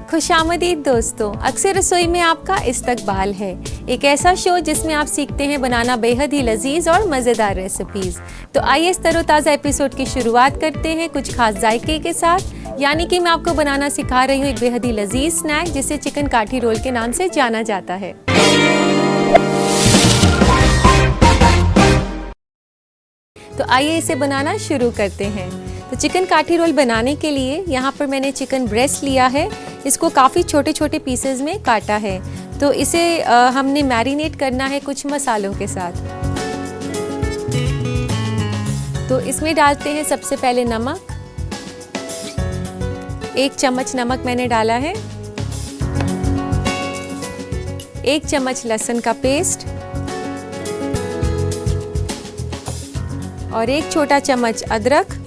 खुशामदीद दोस्तों, अक्सर रसोई में आपका इस्तकबाल है। एक ऐसा शो जिसमें आप सीखते हैं बनाना बेहद ही लजीज और मज़ेदार रेसिपीज़। तो आइए इस तरोताज़ा एपिसोड की शुरुआत करते हैं कुछ खास जायके के साथ। यानी कि मैं आपको बनाना सिखा रही हूँ एक बेहद ही लजीज स्नैक जिसे चिकन काठी रोल के नाम से जाना जाता है। तो आइए इसे बनाना शुरू करते हैं। तो चिकन काठी रोल बनाने के लिए यहाँ पर मैंने चिकन ब्रेस्ट लिया है। इसको काफ़ी छोटे छोटे पीसेज में काटा है। तो इसे हमने मैरिनेट करना है कुछ मसालों के साथ। तो इसमें डालते हैं सबसे पहले नमक। 1 चम्मच नमक मैंने डाला है। 1 चम्मच लहसुन का पेस्ट और 1 छोटा चम्मच अदरक।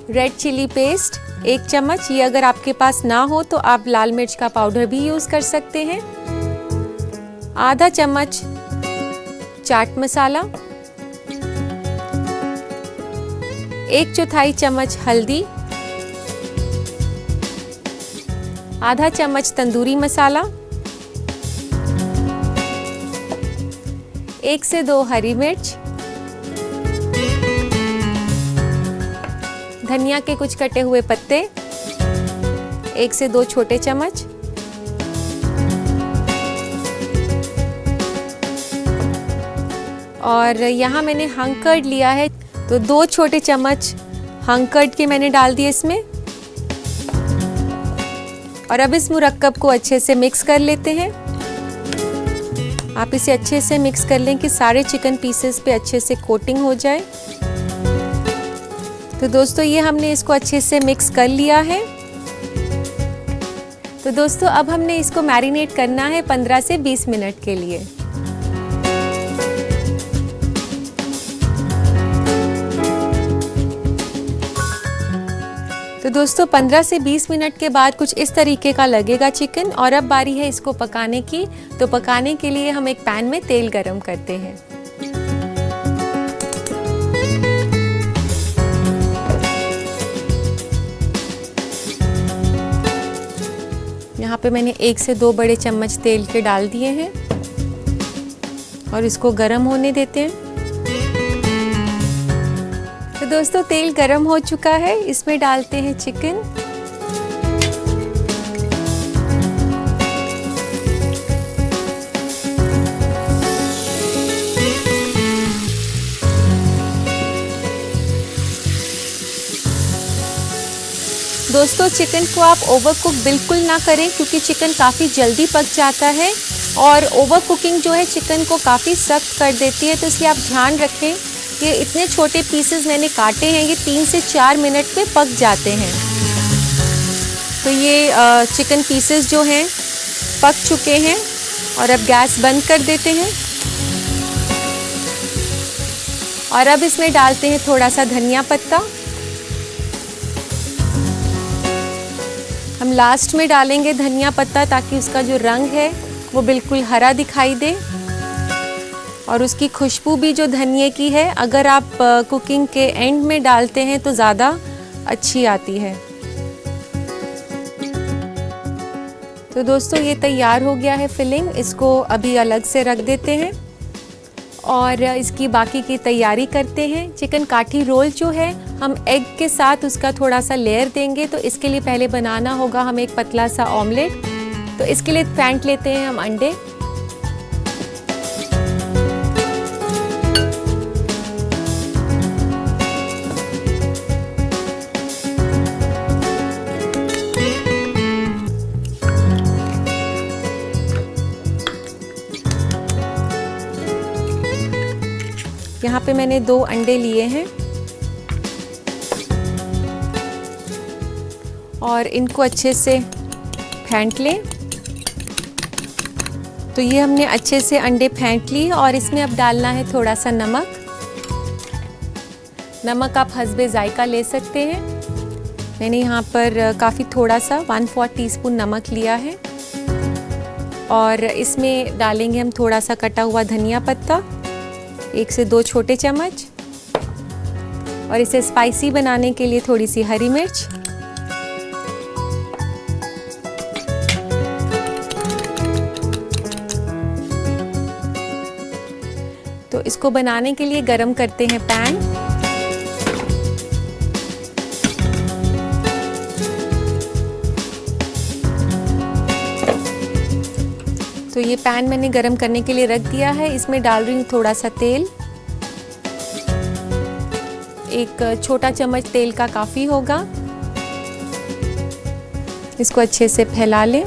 रेड चिली पेस्ट 1 चम्मच, ये अगर आपके पास ना हो तो आप लाल मिर्च का पाउडर भी यूज़ कर सकते हैं। आधा चम्मच चाट मसाला, 1/4 चम्मच हल्दी, आधा चम्मच तंदूरी मसाला, 1 से 2 हरी मिर्च, धनिया के कुछ कटे हुए पत्ते 1 से 2 छोटे चम्मच, और यहाँ मैंने हंकर्ड लिया है तो 2 छोटे चम्मच हंकर्ड के मैंने डाल दिए इसमें। और अब इस मुरक्कब को अच्छे से मिक्स कर लेते हैं। आप इसे अच्छे से मिक्स कर लें कि सारे चिकन पीसेस पे अच्छे से कोटिंग हो जाए। तो दोस्तों ये हमने इसको अच्छे से मिक्स कर लिया है। तो दोस्तों अब हमने इसको मैरिनेट करना है 15 से 20 मिनट के लिए। तो दोस्तों 15 से 20 मिनट के बाद कुछ इस तरीके का लगेगा चिकन। और अब बारी है इसको पकाने की। तो पकाने के लिए हम एक पैन में तेल गरम करते हैं। यहाँ पे मैंने 1 से 2 बड़े चम्मच तेल के डाल दिए हैं और इसको गरम होने देते हैं। तो दोस्तों तेल गरम हो चुका है, इसमें डालते हैं चिकन। दोस्तों चिकन को आप ओवर कुक बिल्कुल ना करें क्योंकि चिकन काफ़ी जल्दी पक जाता है और ओवर कुकिंग जो है चिकन को काफ़ी सख्त कर देती है। तो इसलिए आप ध्यान रखें कि इतने छोटे पीसेस मैंने काटे हैं, ये 3 से 4 मिनट में पक जाते हैं। तो ये चिकन पीसेस जो हैं पक चुके हैं और अब गैस बंद कर देते हैं। और अब इसमें डालते हैं थोड़ा सा धनिया पत्ता। हम लास्ट में डालेंगे धनिया पत्ता ताकि उसका जो रंग है वो बिल्कुल हरा दिखाई दे और उसकी खुशबू भी जो धनिए की है अगर आप कुकिंग के एंड में डालते हैं तो ज़्यादा अच्छी आती है। तो दोस्तों ये तैयार हो गया है फिलिंग। इसको अभी अलग से रख देते हैं और इसकी बाकी की तैयारी करते हैं। चिकन काठी रोल जो है हम एग के साथ उसका थोड़ा सा लेयर देंगे। तो इसके लिए पहले बनाना होगा हमें एक पतला सा ऑमलेट। तो इसके लिए फेंट लेते हैं हम अंडे। यहाँ पे मैंने 2 अंडे लिए हैं और इनको अच्छे से फेंट लें। तो ये हमने अच्छे से अंडे फेंट लिए और इसमें अब डालना है थोड़ा सा नमक। नमक आप हस्बे जायका ले सकते हैं। मैंने यहाँ पर काफ़ी थोड़ा सा 1/4 टीस्पून नमक लिया है और इसमें डालेंगे हम थोड़ा सा कटा हुआ धनिया पत्ता 1 से 2 छोटे चम्मच और इसे स्पाइसी बनाने के लिए थोड़ी सी हरी मिर्च इसको बनाने के लिए गरम करते हैं पैन। तो ये पैन मैंने गरम करने के लिए रख दिया है। इसमें डाल रही हूँ थोड़ा सा तेल। एक छोटा चम्मच तेल का काफ़ी होगा। इसको अच्छे से फैला लें।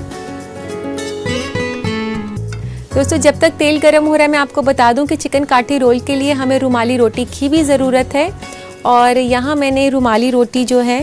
दोस्तों, जब तक तेल गरम हो रहा है मैं आपको बता दूं कि चिकन काठी रोल के लिए हमें रुमाली रोटी की भी ज़रूरत है। और यहाँ मैंने रुमाली रोटी जो है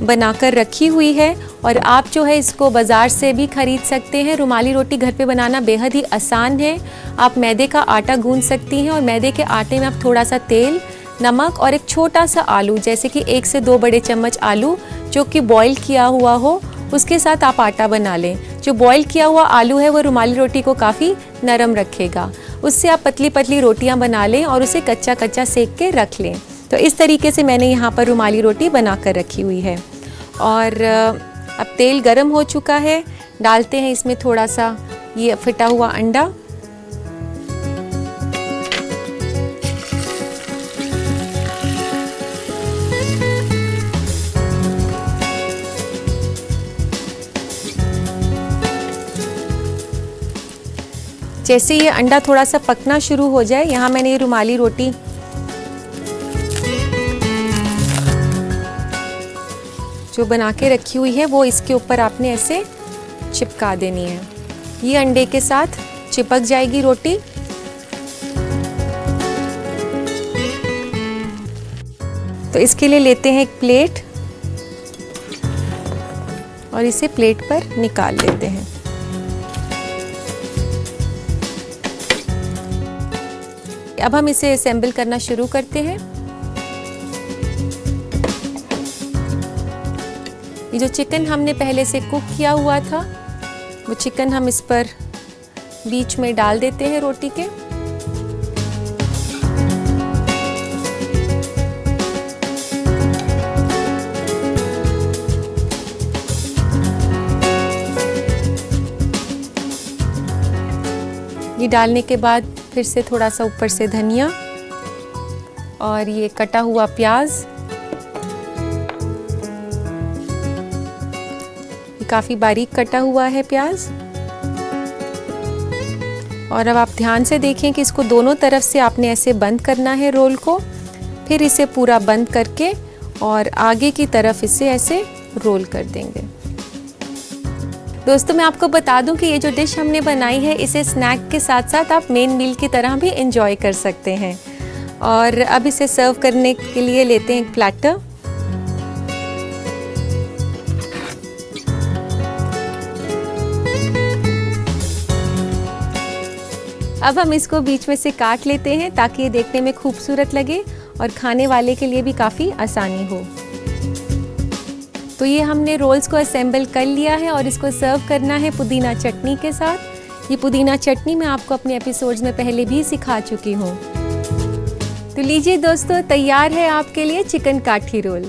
बनाकर रखी हुई है और आप जो है इसको बाज़ार से भी ख़रीद सकते हैं। रुमाली रोटी घर पे बनाना बेहद ही आसान है। आप मैदे का आटा गूंथ सकती हैं और मैदे के आटे में आप थोड़ा सा तेल, नमक और एक छोटा सा आलू, जैसे कि 1 से 2 बड़े चम्मच आलू जो कि बॉईल किया हुआ हो, उसके साथ आप आटा बना लें। जो बॉईल किया हुआ आलू है वो रुमाली रोटी को काफ़ी नरम रखेगा। उससे आप पतली पतली रोटियां बना लें और उसे कच्चा कच्चा सेक के रख लें। तो इस तरीके से मैंने यहाँ पर रुमाली रोटी बना कर रखी हुई है। और अब तेल गरम हो चुका है। डालते हैं इसमें थोड़ा सा ये फिटा हुआ अंडा। जैसे ये अंडा थोड़ा सा पकना शुरू हो जाए, यहाँ मैंने ये रुमाली रोटी जो बना के रखी हुई है वो इसके ऊपर आपने ऐसे चिपका देनी है। ये अंडे के साथ चिपक जाएगी रोटी। तो इसके लिए लेते हैं एक प्लेट और इसे प्लेट पर निकाल लेते हैं। अब हम इसे असेंबल करना शुरू करते हैं। ये जो चिकन हमने पहले से कुक किया हुआ था वो चिकन हम इस पर बीच में डाल देते हैं रोटी के। ये डालने के बाद फिर से थोड़ा सा ऊपर से धनिया और ये कटा हुआ प्याज। ये काफ़ी बारीक कटा हुआ है प्याज। और अब आप ध्यान से देखें कि इसको दोनों तरफ से आपने ऐसे बंद करना है रोल को। फिर इसे पूरा बंद करके और आगे की तरफ इसे ऐसे रोल कर देंगे। दोस्तों, मैं आपको बता दूं कि ये जो डिश हमने बनाई है इसे स्नैक के साथ साथ आप मेन मील की तरह भी एंजॉय कर सकते हैं। और अब इसे सर्व करने के लिए लेते हैं एक प्लेटर। अब हम इसको बीच में से काट लेते हैं ताकि ये देखने में खूबसूरत लगे और खाने वाले के लिए भी काफ़ी आसानी हो। तो ये हमने रोल्स को असेंबल कर लिया है और इसको सर्व करना है पुदीना चटनी के साथ। ये पुदीना चटनी मैं आपको अपने एपिसोड्स में पहले भी सिखा चुकी हूँ। तो लीजिए दोस्तों, तैयार है आपके लिए चिकन काठी रोल।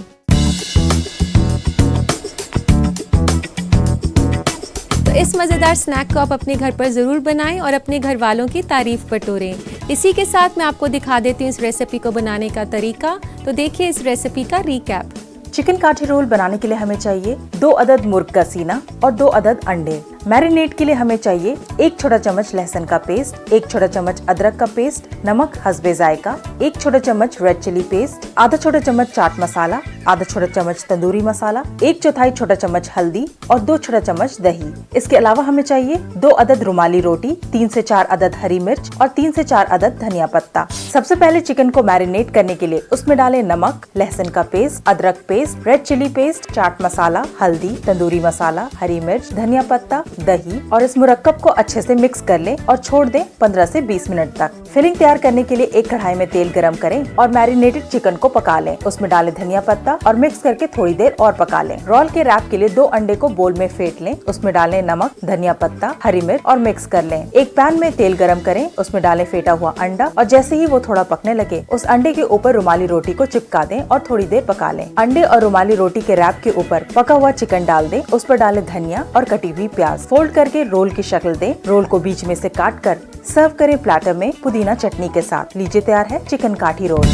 तो इस मज़ेदार स्नैक को आप अपने घर पर ज़रूर बनाएं और अपने घर वालों की तारीफ बटोरें। इसी के साथ मैं आपको दिखा देती हूँ इस रेसिपी को बनाने का तरीका। तो देखिए इस रेसिपी का रिकैप। चिकन काठी रोल बनाने के लिए हमें चाहिए 2 अदद मुर्ग का सीना और 2 अदद अंडे। मैरिनेट के लिए हमें चाहिए 1 छोटा चम्मच लहसुन का पेस्ट, 1 छोटा चम्मच अदरक का पेस्ट, नमक हस्बे जायका, 1 छोटा चम्मच रेड चिली पेस्ट, आधा छोटा चम्मच चाट मसाला, आधा छोटा चम्मच तंदूरी मसाला, 1/4 छोटा चम्मच हल्दी और 2 छोटा चम्मच दही। इसके अलावा हमें चाहिए 2 अदद रुमाली रोटी, 3 से 4 अदद हरी मिर्च और 3 से 4 अदद धनिया पत्ता। सबसे पहले चिकन को मैरिनेट करने के लिए उसमें डालें नमक, लहसुन का पेस्ट, अदरक paste, red chilli paste, chaat masala, हल्दी, तंदूरी मसाला, हरी मिर्च, धनिया पत्ता, दही और इस मुरक्कब को अच्छे से मिक्स कर लें और छोड़ दें 15 से 20 मिनट तक। फिलिंग तैयार करने के लिए एक कढ़ाई में तेल गरम करें और मैरिनेटेड चिकन को पका लें। उसमें डालें धनिया पत्ता और मिक्स करके थोड़ी देर और पका लें। रोल के रैप के लिए 2 अंडे को बोल में फेंट लें। उसमें डालें नमक, धनिया पत्ता, हरी मिर्च और मिक्स कर लें। एक पैन में तेल गरम करें, उसमें डालें फेंटा हुआ अंडा और जैसे ही वो थोड़ा पकने लगे उस अंडे के ऊपर रुमाली रोटी को चिपका दें और थोड़ी देर पका लें। अंडे और रुमाली रोटी के रैप के ऊपर पका हुआ चिकन डाल दें। उस पर डालें धनिया और कटी हुई प्याज। पास। फोल्ड करके रोल की शक्ल दें। रोल को बीच में से काट कर सर्व करें प्लेटर में पुदीना चटनी के साथ। लीजिए, तैयार है चिकन काठी रोल।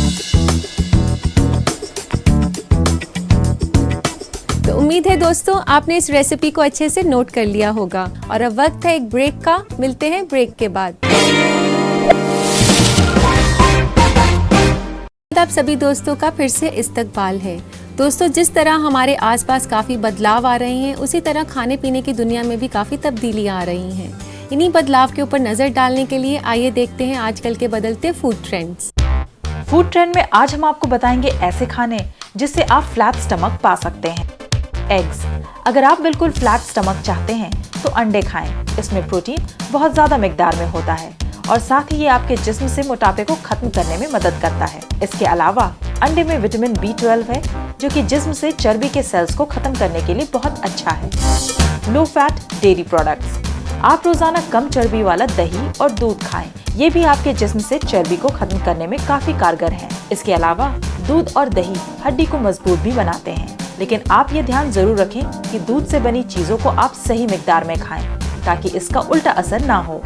तो उम्मीद है दोस्तों आपने इस रेसिपी को अच्छे से नोट कर लिया होगा और अब वक्त है एक ब्रेक का। मिलते हैं ब्रेक के बाद। आप सभी दोस्तों का फिर से इस्तकबाल है। दोस्तों, जिस तरह हमारे आसपास काफ़ी बदलाव आ रहे हैं, उसी तरह खाने पीने की दुनिया में भी काफ़ी तब्दीलियां आ रही हैं। इन्हीं बदलाव के ऊपर नज़र डालने के लिए आइए देखते हैं आजकल के बदलते फूड ट्रेंड्स। फूड ट्रेंड में आज हम आपको बताएंगे ऐसे खाने जिससे आप फ्लैट स्टमक पा सकते हैं। एग्स। अगर आप बिल्कुल फ्लैट स्टमक चाहते हैं तो अंडे खाएं। इसमें प्रोटीन बहुत ज़्यादा मिकदार में होता है और साथ ही ये आपके जिस्म से मोटापे को खत्म करने में मदद करता है। इसके अलावा अंडे में विटामिन B12 है जो कि जिस्म से चर्बी के सेल्स को खत्म करने के लिए बहुत अच्छा है। Low fat dairy products. आप रोजाना कम चर्बी वाला दही और दूध खाएं। ये भी आपके जिस्म से चर्बी को खत्म करने में काफी कारगर है। इसके अलावा दूध और दही हड्डी को मजबूत भी बनाते हैं, लेकिन आप ये ध्यान जरूर रखें कि दूध से बनी चीजों को आप सही मिकदार में खाएं ताकि इसका उल्टा असर ना हो।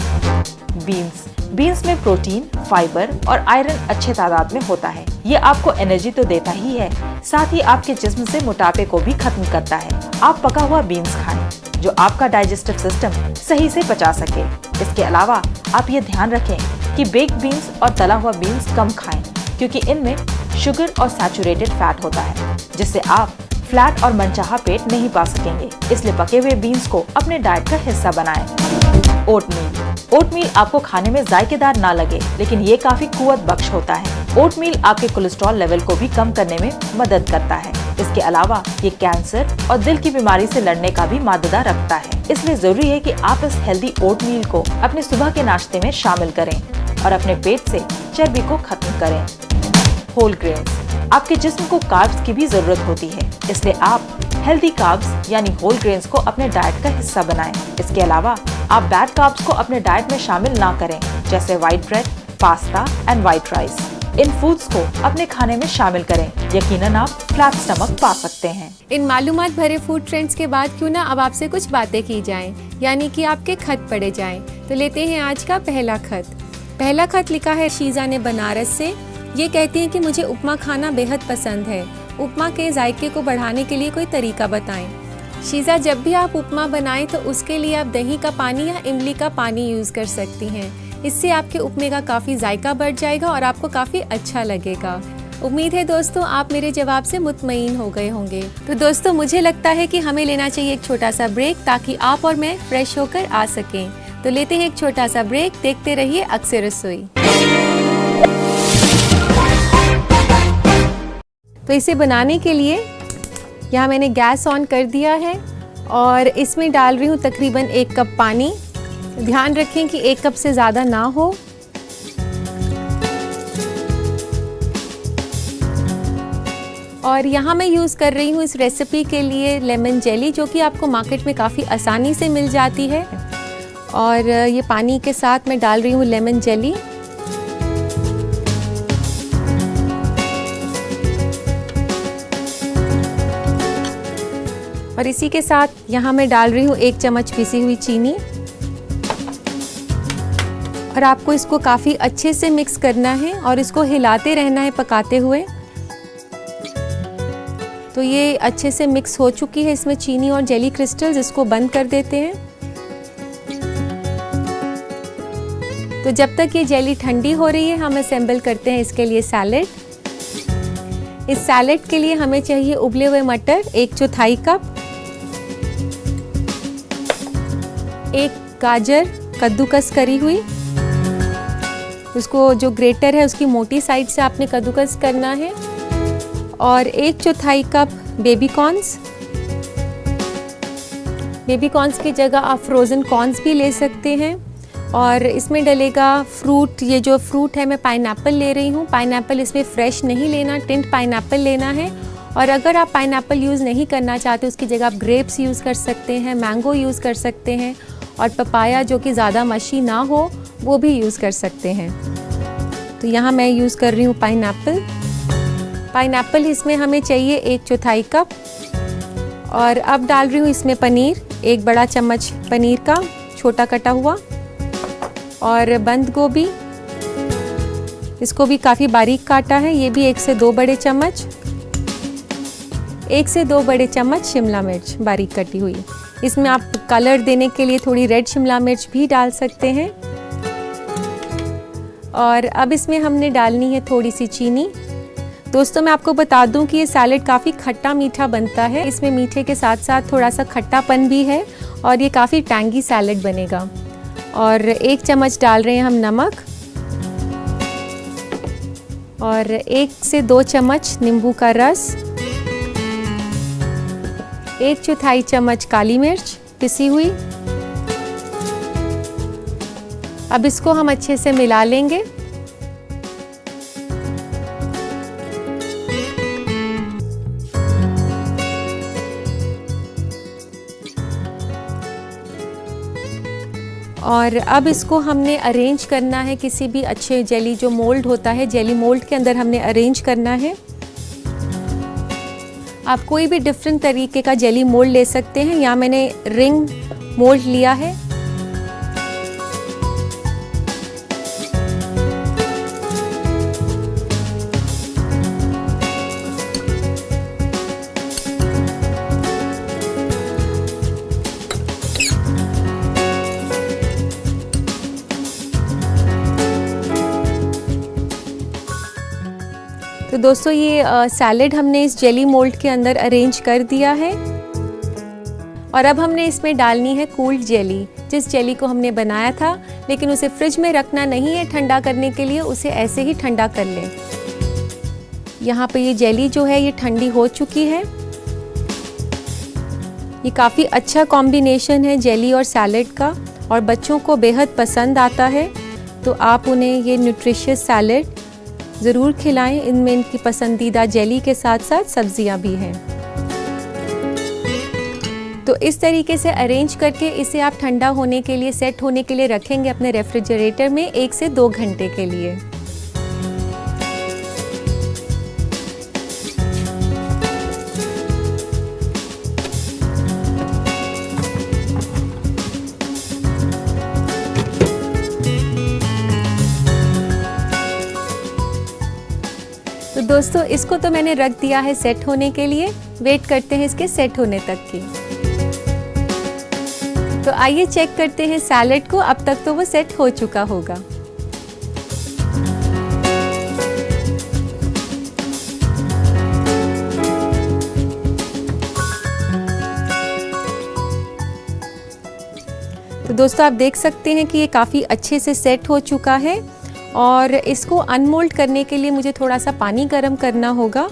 बीन्स। बीन्स में प्रोटीन, फाइबर और आयरन अच्छे तादाद में होता है। ये आपको एनर्जी तो देता ही है, साथ ही आपके जिस्म से मोटापे को भी खत्म करता है। आप पका हुआ बीन्स खाएं जो आपका डाइजेस्टिव सिस्टम सही से पचा सके। इसके अलावा आप ये ध्यान रखें कि बेक्ड बीन्स और तला हुआ बीन्स कम खाएं क्योंकि इनमें शुगर और सैचुरेटेड फैट होता है जिससे आप फ्लैट और मनचाहा पेट नहीं पा सकेंगे। इसलिए पके हुए बीन्स को अपने डाइट का हिस्सा बनाएं। ओटमील। ओटमील आपको खाने में जायकेदार ना लगे, लेकिन ये काफी कुव्वत बख्श होता है। ओटमील आपके कोलेस्ट्रॉल लेवल को भी कम करने में मदद करता है। इसके अलावा ये कैंसर और दिल की बीमारी से लड़ने का भी माददा रखता है। इसलिए जरूरी है कि आप इस हेल्दी ओटमील को अपने सुबह के नाश्ते में शामिल करें और अपने पेट से चर्बी को खत्म करें। Whole grains. आपके जिस्म को कार्ब्स की भी जरूरत होती है, इसलिए आप हेल्दी कार्ब्स यानी होल ग्रेन्स को अपने डाइट का हिस्सा बनाएं। इसके अलावा आप बैड कार्ब्स को अपने डाइट में शामिल ना करें, जैसे white bread, pasta and white rice. In foods को अपने खाने में शामिल करें। यकीनन आप फ्लैट स्टमक पा सकते हैं। इन मालूमात भरे फूड ट्रेंड्स के बाद क्यों ना अब आपसे कुछ बातें की जाएं, यानी कि आपके खत पढ़े जाएं। तो लेते हैं आज का पहला खत। पहला खत लिखा है शीजा ने बनारस से। ये कहती हैं कि मुझे उपमा खाना बेहद पसंद है। उपमा के जायके को बढ़ाने के लिए कोई तरीका बताएं। शीजा, जब भी आप उपमा बनाएं तो उसके लिए आप दही का पानी या इमली का पानी यूज़ कर सकती हैं। इससे आपके उपमे का काफ़ी जायका बढ़ जाएगा और आपको काफ़ी अच्छा लगेगा। उम्मीद है दोस्तों आप मेरे जवाब से मुतमईन हो गए होंगे। तो दोस्तों, मुझे लगता है कि हमें लेना चाहिए एक छोटा सा ब्रेक ताकि आप और मैं फ्रेश होकर आ सकें। तो लेते हैं एक छोटा सा ब्रेक। देखते रहिए अक्सर रसोई। तो इसे बनाने के लिए यहाँ मैंने गैस ऑन कर दिया है और इसमें डाल रही हूँ तकरीबन 1 कप पानी। ध्यान रखें कि 1 कप से ज़्यादा ना हो। और यहाँ मैं यूज़ कर रही हूँ इस रेसिपी के लिए लेमन जेली, जो कि आपको मार्केट में काफ़ी आसानी से मिल जाती है। और ये पानी के साथ मैं डाल रही हूँ लेमन जेली। और इसी के साथ यहाँ मैं डाल रही हूँ 1 चम्मच पिसी हुई चीनी। और आपको इसको काफ़ी अच्छे से मिक्स करना है और इसको हिलाते रहना है पकाते हुए। तो ये अच्छे से मिक्स हो चुकी है इसमें चीनी और जेली क्रिस्टल्स। इसको बंद कर देते हैं। तो जब तक ये जेली ठंडी हो रही है हम असेंबल करते हैं इसके लिए सैलेड। इस सैलेड के लिए हमें चाहिए उबले हुए मटर 1/4 कप, 1 गाजर कद्दूकस करी हुई, उसको जो ग्रेटर है उसकी मोटी साइड से आपने कद्दूकस करना है, और 1/4 cup baby corns. Baby corns की जगह आप फ्रोज़न कॉर्न्स भी ले सकते हैं। और इसमें डलेगा फ्रूट। ये जो फ्रूट है मैं पाइनएप्पल ले रही हूँ। पाइनएप्पल इसमें फ्रेश नहीं लेना, टिंट पाइनएप्पल लेना है। और अगर आप पाइनएप्पल यूज़ नहीं करना चाहते उसकी जगह आप ग्रेप्स यूज़ कर सकते हैं, मैंगो यूज़ कर सकते हैं, और पपाया जो कि ज़्यादा मशी ना हो वो भी यूज़ कर सकते हैं। तो यहाँ मैं यूज़ कर रही हूँ पाइनएप्पल। पाइनएप्पल इसमें हमें चाहिए 1/4 कप। और अब डाल रही हूँ इसमें पनीर, 1 बड़ा चम्मच पनीर का छोटा कटा हुआ, और बंद गोभी, इसको भी काफ़ी बारीक काटा है, ये भी 1 से 2 बड़े चम्मच, 1 से 2 बड़े चम्मच शिमला मिर्च बारीक कटी हुई। इसमें आप कलर देने के लिए थोड़ी रेड शिमला मिर्च भी डाल सकते हैं। और अब इसमें हमने डालनी है थोड़ी सी चीनी। दोस्तों मैं आपको बता दूं कि ये सैलेड काफ़ी खट्टा मीठा बनता है, इसमें मीठे के साथ साथ थोड़ा सा खट्टापन भी है और ये काफ़ी टैंगी सैलेड बनेगा। और 1 चम्मच डाल रहे हैं हम नमक, और 1 से 2 चम्मच नींबू का रस, 1/4 चम्मच काली मिर्च पिसी हुई। अब इसको हम अच्छे से मिला लेंगे। और अब इसको हमने अरेंज करना है किसी भी अच्छे जेली जो मोल्ड होता है, जेली मोल्ड के अंदर हमने अरेंज करना है। आप कोई भी डिफरेंट तरीके का जेली मोल्ड ले सकते हैं, यहाँ मैंने रिंग मोल्ड लिया है। तो दोस्तों ये सैलेड हमने इस जेली मोल्ड के अंदर अरेंज कर दिया है। और अब हमने इसमें डालनी है कूल्ड जेली, जिस जेली को हमने बनाया था, लेकिन उसे फ्रिज में रखना नहीं है ठंडा करने के लिए, उसे ऐसे ही ठंडा कर लें। यहाँ पे ये जेली जो है ये ठंडी हो चुकी है। ये काफ़ी अच्छा कॉम्बिनेशन है जेली और सैलेड का, और बच्चों को बेहद पसंद आता है। तो आप उन्हें ये न्यूट्रिशियस सैलेड ज़रूर खिलाएं। इनमें इनकी पसंदीदा जेली के साथ साथ सब्जियां भी हैं। तो इस तरीके से अरेंज करके इसे आप ठंडा होने के लिए, सेट होने के लिए रखेंगे अपने रेफ्रिजरेटर में 1 से 2 घंटे के लिए। तो दोस्तों इसको तो मैंने रख दिया है सेट होने के लिए। वेट करते हैं इसके सेट होने तक की। तो आइए चेक करते हैं सैलेड को। अब तक तो वो सेट हो चुका होगा। तो दोस्तों आप देख सकते हैं कि ये काफ़ी अच्छे से सेट हो चुका है। और इसको अनमोल्ड करने के लिए मुझे थोड़ा सा पानी गर्म करना होगा।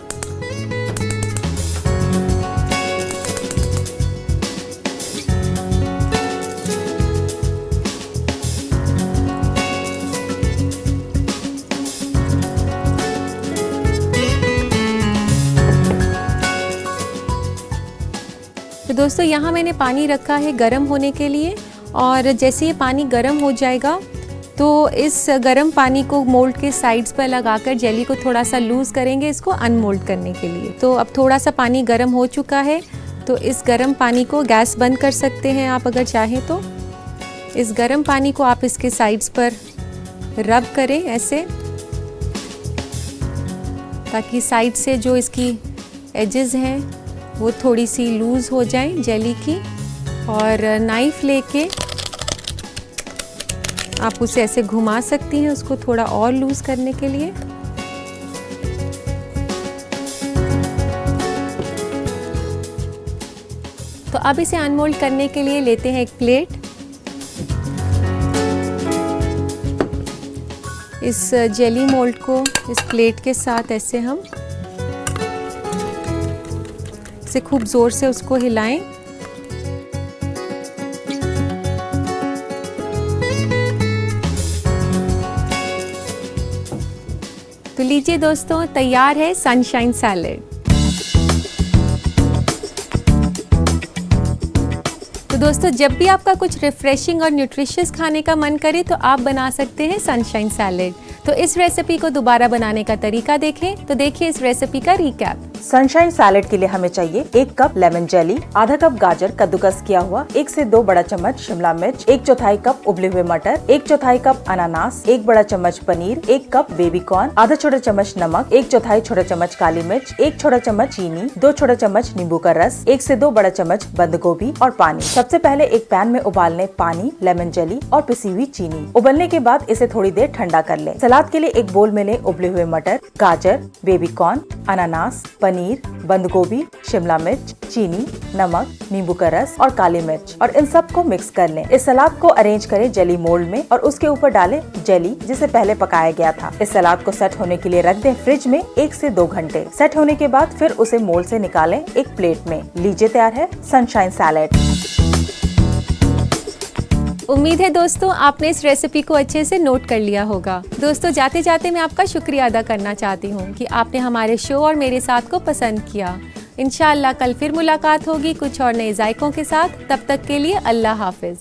तो दोस्तों यहाँ मैंने पानी रखा है गर्म होने के लिए, और जैसे ये पानी गर्म हो जाएगा तो इस गर्म पानी को मोल्ड के साइड्स पर लगाकर जेली को थोड़ा सा लूज़ करेंगे इसको अनमोल्ड करने के लिए। तो अब थोड़ा सा पानी गर्म हो चुका है, तो इस गर्म पानी को गैस बंद कर सकते हैं आप अगर चाहें तो। इस गर्म पानी को आप इसके साइड्स पर रब करें ऐसे, ताकि साइड से जो इसकी एजेस हैं वो थोड़ी सी लूज़ हो जाएं जेली की। और नाइफ़ लेके आप उसे ऐसे घुमा सकती हैं उसको थोड़ा और लूज़ करने के लिए। तो अब इसे अनमोल्ड करने के लिए लेते हैं एक प्लेट। इस जेली मोल्ड को इस प्लेट के साथ ऐसे हम इसे खूब ज़ोर से उसको हिलाएं। तो लीजिए दोस्तों, तैयार है सनशाइन सैलेड। तो दोस्तों जब भी आपका कुछ रिफ्रेशिंग और न्यूट्रिशियस खाने का मन करे तो आप बना सकते हैं सनशाइन सैलेड। तो इस रेसिपी को दोबारा बनाने का तरीका देखें। तो देखिए इस रेसिपी का रिकैप। सनशाइन सैलेड के लिए हमें चाहिए 1 कप लेमन जेली, आधा कप गाजर कद्दूकस किया हुआ, 1 से 2 बड़ा चम्मच शिमला मिर्च, 1/4 कप उबले हुए मटर, 1/4 कप अनानास, 1 बड़ा चम्मच पनीर, 1 कप बेबी कॉर्न, आधा छोटा चम्मच नमक, 1/4 छोटा चम्मच काली मिर्च, 1 छोटा चम्मच चीनी, 2 छोटा चम्मच नींबू का रस, 1 से 2 बड़ा चम्मच बंद गोभी और पानी। सबसे पहले एक पैन में उबालने पानी, लेमन जेली और पिसी हुई चीनी। उबलने के बाद इसे थोड़ी देर ठंडा कर लें। सलाद के लिए एक बोल में लें उबले हुए मटर, गाजर, बेबी कॉर्न, अनानास, पनीर, बंद गोभी, शिमला मिर्च, चीनी, नमक, नींबू का रस और काली मिर्च और इन सब को मिक्स कर लें। इस सलाद को अरेंज करें जेली मोल्ड में और उसके ऊपर डालें जेली जिसे पहले पकाया गया था। इस सलाद को सेट होने के लिए रख दें फ्रिज में 1 से 2 घंटे। सेट होने के बाद फिर उसे मोल्ड से निकालें एक प्लेट में। लीजिए तैयार है सनशाइन सैलेड। उम्मीद है दोस्तों आपने इस रेसिपी को अच्छे से नोट कर लिया होगा। दोस्तों जाते जाते मैं आपका शुक्रिया अदा करना चाहती हूँ कि आपने हमारे शो और मेरे साथ को पसंद किया। इंशाअल्लाह कल फिर मुलाकात होगी कुछ और नए जायकों के साथ। तब तक के लिए अल्लाह हाफिज।